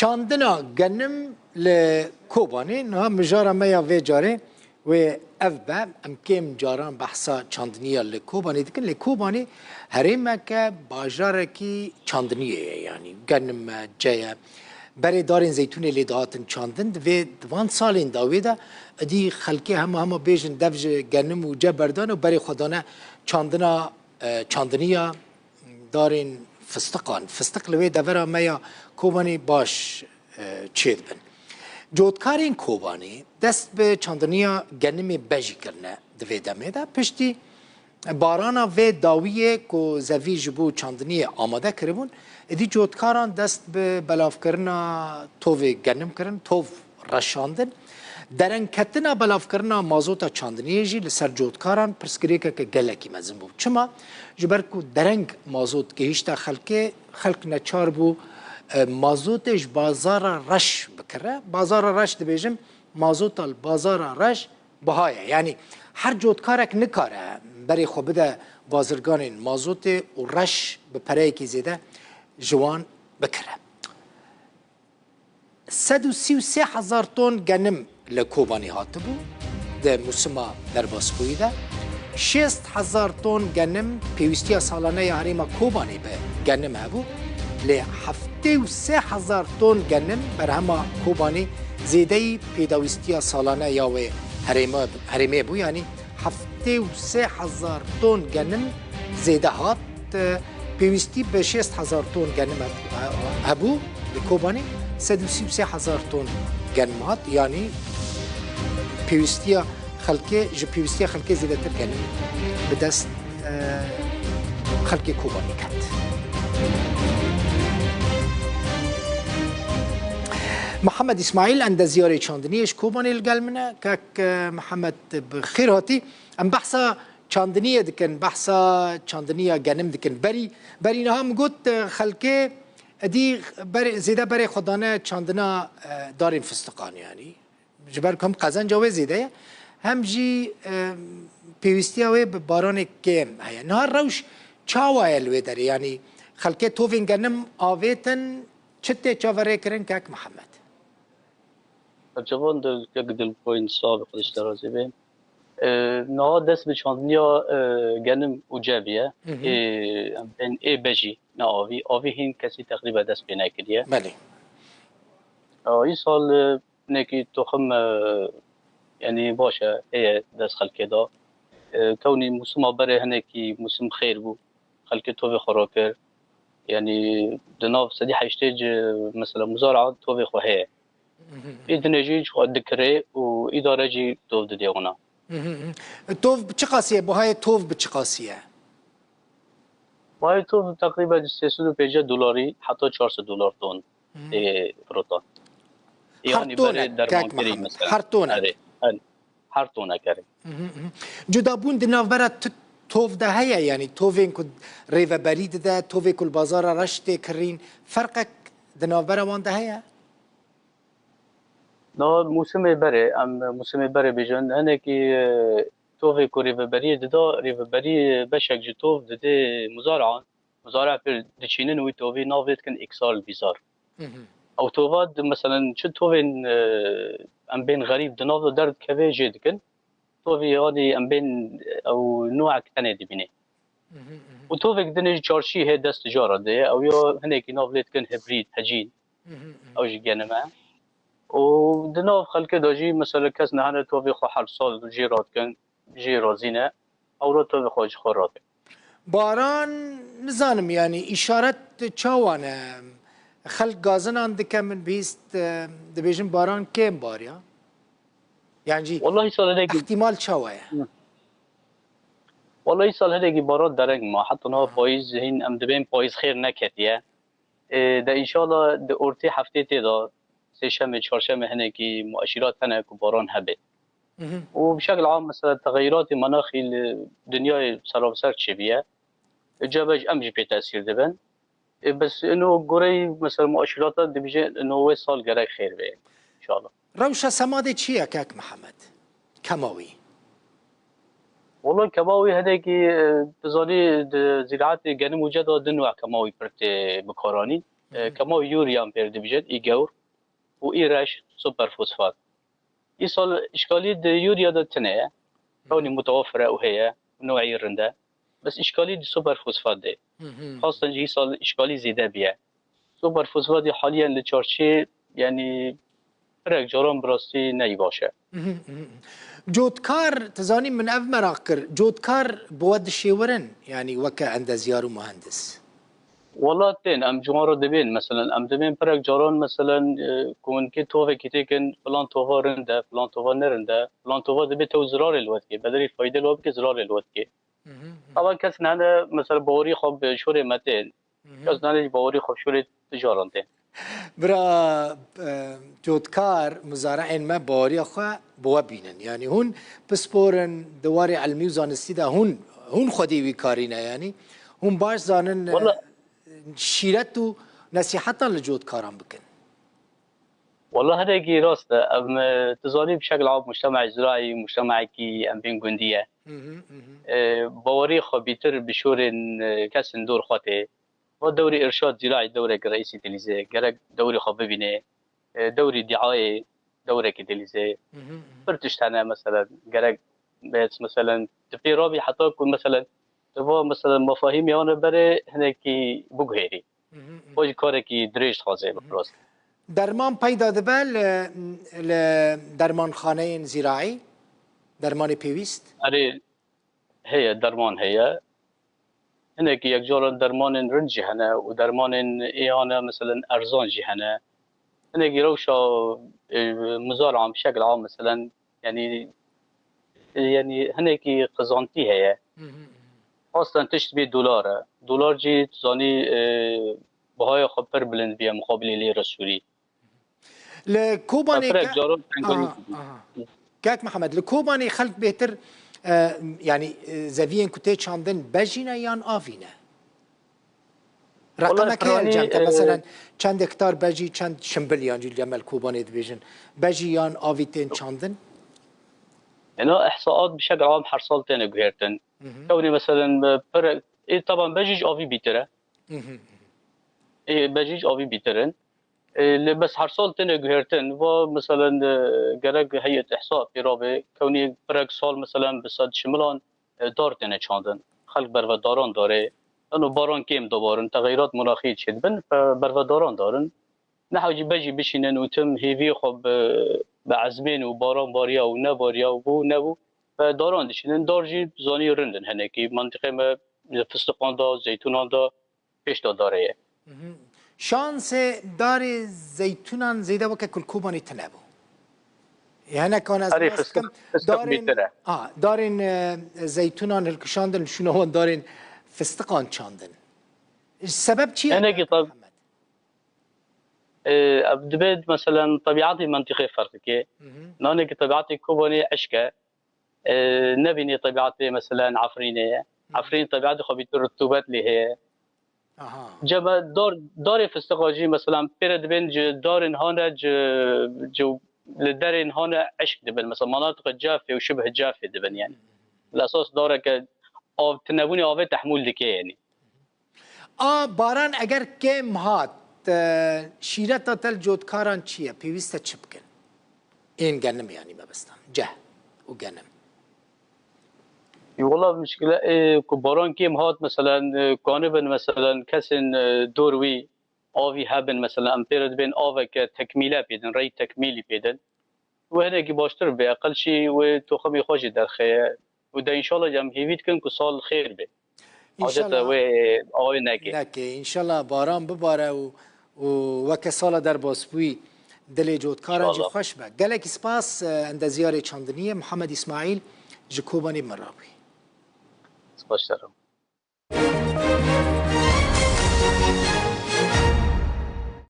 چاندنا گنم لکوبانی نه مجارا میا و جاره و اف با امکم جاران بحثا چاندنیا لکوبانی دکن لکوبانی هریم که باجاره کی چاندنیه یعنی گنم جای برای دارین زیتون لیداتن چاندند و دوان سالین داویده دی خلکی همه بیشن دفج گنم و جبردان و برای خدانه چاندنیا دارین فستق لوی دورا میا کوبانی باش چید بن جودکارین کوبانی دست به چاندنیا گنمی بجی کرنه دوی دمه ده پشتی بارانا و داویه که زوی جبو چاندنیا آماده کربون ادی جودکاران دست به بلاف کرنا توی گنم کرن توی رشاندن درن کتنا بلاف کرنا مازوتا چاندنیه جی لسر جودکاران پرسکریکه که گلکی مزن بود چما جبر کو درنگ مازوت که هیچتا خلق نچار بو مازوتش بازار رش بکره بازار رش دبیجم مازوت بازار رش بهایه یعنی هر جودکارک نکاره برای خوب بده بازرگان مازوت و رش به پره کی زیده جوان بکره 133,000 تن گنم لکوبانی هات بو ده موسما در باسکوی ده 6,000 تن گنم پیوستی سالانه حریم کوبانی به گنم هبو ل 73,000 تن گنم بر همه کوبانی زیده پیداوستی سالانه یا و حریمه بو یعنی 73,000 تن گنم زیده هات پیوستی به 6,000 تن گنم هبو لکوبانی 133,000 تن گنم هات یعنی پیوستی خلقی زیده تر گنم به دست خلقی کوبانی کرد محمد اسماعیل اند زیاره چاندنیش کوبانی الگلمنه که محمد بخیر هاتی ام بحثا چاندنیه دکن بحثا چاندنیه گنم دکن بری نها مگوت خلقی دی زیده برای خدانه چاندنا دارین فستقان یعنی جبر کم قزن جاوه زیده هم جی پیوستی هاوی باران کم هیا نهار روش چاوه الوی داری یعنی خلقی توفین گنم آویتن چته چاوره کرن که محمد جوان در یک دل پوین سال خودش درازی بین نه دست به چاندنیا گنم اوجابیه این ای بجی نه آوی هین کسی تقریبا دست به نکردیه بله این سال نکی تخم یعنی باشه ای دست خلقی دا کونی موسم بره هنکی موسم خیر بو خلقی تو خوراکر یعنی دناف سدی حشتج مثلا مزارعات تو خواه ایدنجی خود دکره و اداره جی توف دیونا توف بچه قاسیه بهای توف بچه قاسیه بهای توف تقریبا 350 دلاری حتی 400 دلار تون فروتا یعنی برای درمانگری مثلا هر تونه کاری جدا بون دناف برات توف ده هیا یعنی توفین کد ریو برید ده توفی کل بازار رشته کرین فرقك دناف برا وان ده هیا نه موسم بره بیجن هنه کی توفی کو ریو بری ده ریو بری بشک جو توف ده مزارع پر دچینن وی توفی ناوید کن اکسال بیزار او توفاد مثلا چه توفین ام بین غریب دناف درد کوی جد کن توفي هذه ام بين او نوع كتنه دي بيني وتوفيك دني تشارشي هي دست تجاره دي او يو هنيك نوفليت كان هبريد هجين او جينا ما ودناف خلك داجي مثلا كاس نهار توفي خو حر صال جيرات كان جيرازينه او رو توفي خوج خورات باران نزانم يعني اشاره چاوانه خلق غازن عند كم من بيست دبيجن باران كم باريا يعني والله سال هيك احتمال چاوه والله سال هيك بارات درنگ ما حتى نو پاییز هین ام دبین پاییز خیر نکتیه ده ان شاء الله ده اورتی هفته تدا سه شنبه چهارشنبه هنه کی مؤشرات هنه که باران هبه وبشكل عام مثلا تغيرات مناخي الدنيا سراسر شبيه جابج امج بتاثير دبن بس انه قري مثلا مؤشرات دبيجي انه هو صال قراي خير به ان شاء الله روشه سماده چیه كاك محمد كماوي والله كماوي هذاك بزاني زراعه جن موجود دنوع كماوي برت بكوراني كما يوريا امبير ديبجت اي جور و اي رش سوبر فوسفات اي سال اشكاليه يوريا دا تنه كوني متوفره وهي نوعيه رنده بس اشكاليه سوبر فوسفات دي خاصه جي سال اشكاليه زياده بيه سوبر فوسفات حاليا لتشارشي يعني فرق جرام براسي نی باشه جودكار تزاني من اف مراكر جودكار بود شيورن يعني وكا عند زيارو مهندس والله تين ام جوار دبين مثلا ام دبين فرق جران مثلا كون كي توفي كيتيكن فلان توفا رنده فلان توفا نرنده فلان توفا دبي تو زرار الوقت بدري فايده الوقت زرار الوقت طبعا كاس نانا مثلا بوري خب شوري متين كاس نانا بوري خب شوري تجارتين برا جودكار مزارعين ما بوري اخوا بوا بينن يعني هون بسبورن دواري علمي وزانستي دا هون خدي وي كارينا يعني هون باش زانن والله شيرتو نصيحتا لجودكاران بكن والله هذا يجي راسته ام تزاني بشكل عام مجتمع زراعي مجتمع كي ام بين جنديه بوري خبيتر بشورن كاسن دور خاطئ ودوري ارشاد زراعي دوري رئيسي تليزي جرك دوري خب ببينه دوري دعايه دوري كتليزي برتشتنا مثلا جرك بس مثلا تبي رابي حتى يكون مثلا تبغى مثلا مفاهيم يانا بري هناك بوجهري وجه كاركي دريج خازي بفرست درمان پیدا دبل درمان خانه زراعي درمان پیوست اري هي درمان هي هناك يكجور درمان رنجي هنا ودرمان ايانا مثلا ارزان جي هنا هناك روشا مزارعة بشكل عام مثلا يعني هناك قزانتي هي اصلا تشتري دولار جي تزاني بهاي خبر بلند بيا مقابل ليرة السوري لكوباني فرق جارب كاك محمد لكوباني خلق بهتر يعني زافين كوتي شاندن بجينا يان آفينا رقم كيل جانك مثلا چند هكتار بجي چند شمبليان جي الجمال كوباني دبيجن بجي يان آفيتين شاندن هنا احصاءات بشكل عام حرصالتين قهرتن كوني مثلا فرق طبعا بجيج آفي بيتره بجيج آفي بيترن بس حرصالتين قهرتن ومثلا جرق هيئة إحصاء في رابع كوني فرق سال مثلا بصد شملان دارتين چاندن خلق بروداران داره انه باران كيم دوبارن تغيرات مناخية شدبن فبروداران دارن نحوجي بجي بشينن وتم هيفي خب بعزمين وباران باريا ونباريا وبو نبو فداران دشينن دارجي زاني رندن هناكي منطقة ما فستقان دا زيتونان دا پیش دا داره شانس دار زيتونان زيدا وكا كل كوباني تنابو يعني كان از فستق دارين زيتونان الكشاندن شنو هو دارين فستقان چاندن السبب چیه؟ هناكي طب دبيت مثلا طبيعتي منطقة فرقك نانك طبيعتي كوباني عشكة نبيني طبيعتي مثلا عفرينية عفرين طبيعتي خبيت الرطوبات اللي هي جب دار فستقاجي مثلا بيرد بين دار هانا جو لدارين هانا عشق دبن مثلا مناطق جافة وشبه جافة دبن يعني الأساس دارك أو تنبوني أو تحمل لك يعني باران اگر کم هات شیرتا تل جودکاران چیه پیوسته چی بکن این گنم يعني ما بستان جه و گنم والله مشكلة باران كيم هات مثلا كانبن مثلا كسن دوروي آوي هبن مثلا امبيرد بين آوك تكميلة بيدن ري تكميلي بيدن وهناك باشتر بأقل شيء وتخمي خوش در خير وده إن شاء الله جم هيفيد كن كسال خير به ان شاء الله آوي ناكي ان شاء الله باران بباره و وک سال در باسپوی دل جودکاران جو خوش به گلک سپاس اند زیاره چاندنیه محمد اسماعیل جکوبانی مرابی سپاس دارم